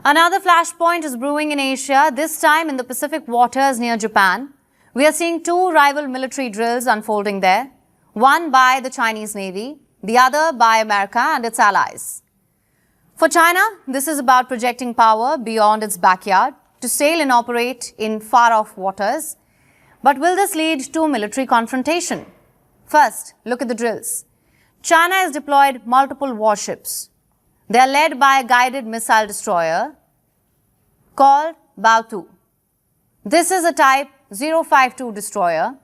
Another flashpoint is brewing in Asia, this time in the Pacific waters near Japan. We are seeing two rival military drills unfolding there, one by the Chinese Navy, the other by America and its allies. For China, this is about projecting power beyond its backyard to sail and operate in far-off waters. But will this lead to military confrontation? First, look at the drills. China has deployed multiple warships. They are led by a guided missile destroyer called Baotu. This is a Type 052 destroyer.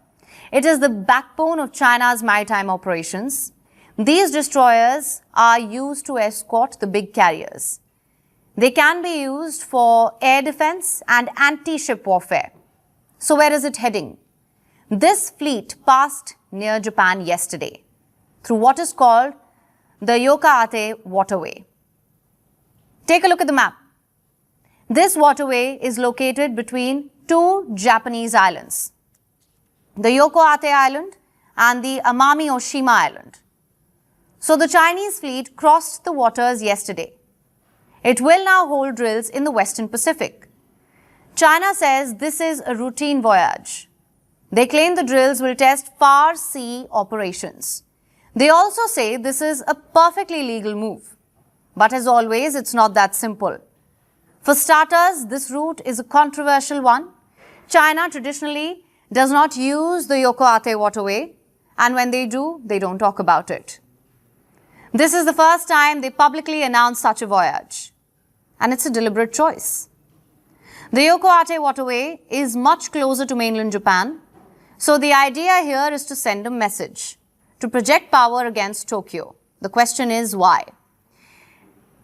It is the backbone of China's maritime operations. These destroyers are used to escort the big carriers. They can be used for air defense and anti-ship warfare. So where is it heading? This fleet passed near Japan yesterday through what is called the Yokoate waterway. Take a look at the map. This waterway is located between two Japanese islands, the Yokoate Island and the Amami Oshima Island. So the Chinese fleet crossed the waters yesterday. It will now hold drills in the Western Pacific. China says this is a routine voyage. They claim the drills will test far sea operations. They also say this is a perfectly legal move. But as always, it's not that simple. For starters, this route is a controversial one. China traditionally does not use the Yokoate waterway, and when they do, they don't talk about it. This is the first time they publicly announced such a voyage, and it's a deliberate choice. The Yokoate waterway is much closer to mainland Japan, so the idea here is to send a message, to project power against Tokyo. The question is why?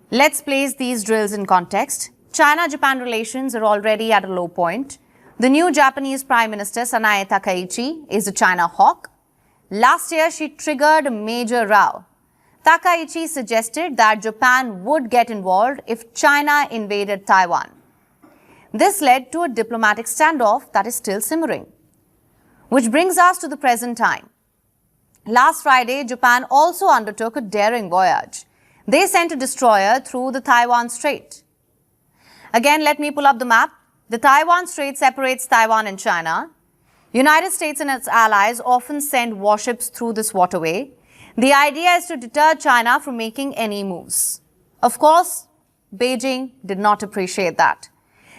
Let's place these drills in context. China-Japan relations are already at a low point. The new Japanese Prime Minister, Sanae Takaichi, is a China hawk. Last year, she triggered a major row. Takaichi suggested that Japan would get involved if China invaded Taiwan. This led to a diplomatic standoff that is still simmering. Which brings us to the present time. Last Friday, Japan also undertook a daring voyage. They sent a destroyer through the Taiwan Strait. Again, let me pull up the map. The Taiwan Strait separates Taiwan and China. United States and its allies often send warships through this waterway. The idea is to deter China from making any moves. Of course, Beijing did not appreciate that.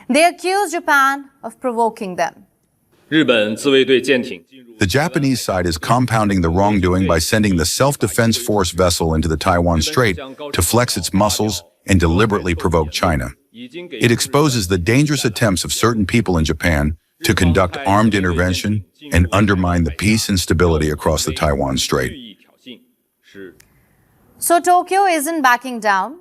They accused Japan of provoking them. The Japanese side is compounding the wrongdoing by sending the Self-Defense Force vessel into the Taiwan Strait to flex its muscles and deliberately provoke China. It exposes the dangerous attempts of certain people in Japan to conduct armed intervention and undermine the peace and stability across the Taiwan Strait. So Tokyo isn't backing down.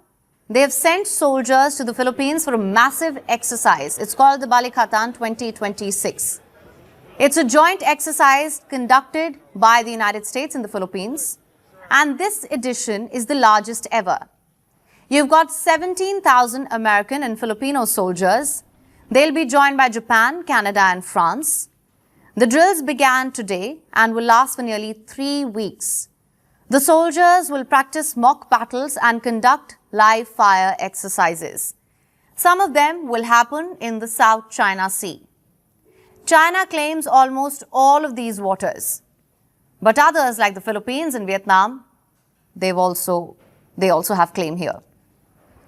They have sent soldiers to the Philippines for a massive exercise. It's called the Balikatan 2026. It's a joint exercise conducted by the United States and the Philippines. And this edition is the largest ever. You've got 17,000 American and Filipino soldiers. They'll be joined by Japan, Canada, and France. The drills began today and will last for nearly 3 weeks. The soldiers will practice mock battles and conduct live fire exercises. Some of them will happen in the South China Sea. China claims almost all of these waters. But others like the Philippines and Vietnam, they also have claim here.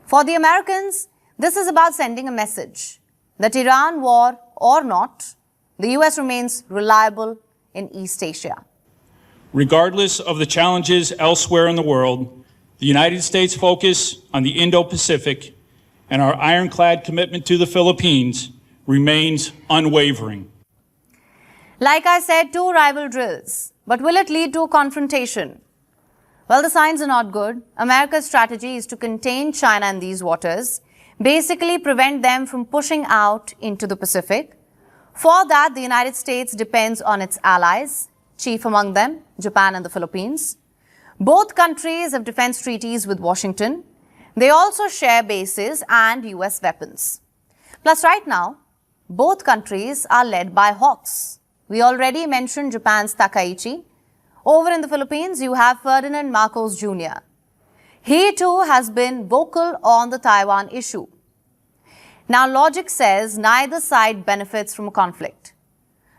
For the Americans, this is about sending a message that Iran war or not, the US remains reliable in East Asia. Regardless of the challenges elsewhere in the world, the United States' focus on the Indo-Pacific and our ironclad commitment to the Philippines remains unwavering. Like I said, 2 rival drills. But will it lead to a confrontation? Well, the signs are not good. America's strategy is to contain China in these waters, basically prevent them from pushing out into the Pacific. For that, the United States depends on its allies, chief among them, Japan and the Philippines. Both countries have defense treaties with Washington. They also share bases and US weapons. Plus, right now, both countries are led by hawks. We already mentioned Japan's Takaichi. Over in the Philippines, you have Ferdinand Marcos Jr. He too has been vocal on the Taiwan issue. Now, logic says neither side benefits from a conflict.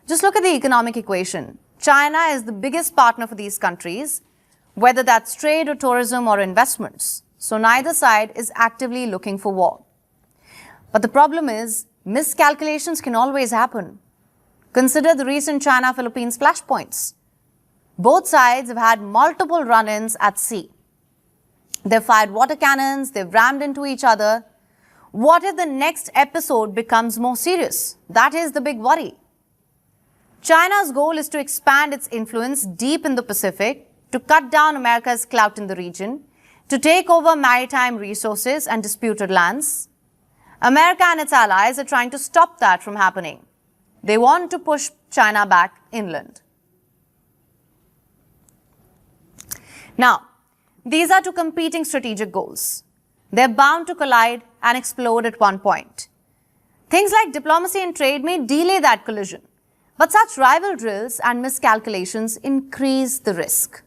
Just look at the economic equation. China is the biggest partner for these countries, whether that's trade or tourism or investments. So neither side is actively looking for war. But the problem is, miscalculations can always happen. Consider the recent China-Philippines flashpoints. Both sides have had multiple run-ins at sea. They've fired water cannons, they've rammed into each other. What if the next episode becomes more serious? That is the big worry. China's goal is to expand its influence deep in the Pacific, to cut down America's clout in the region, to take over maritime resources and disputed lands. America and its allies are trying to stop that from happening. They want to push China back inland. Now, these are two competing strategic goals. They're bound to collide and explode at one point. Things like diplomacy and trade may delay that collision, but such rival drills and miscalculations increase the risk.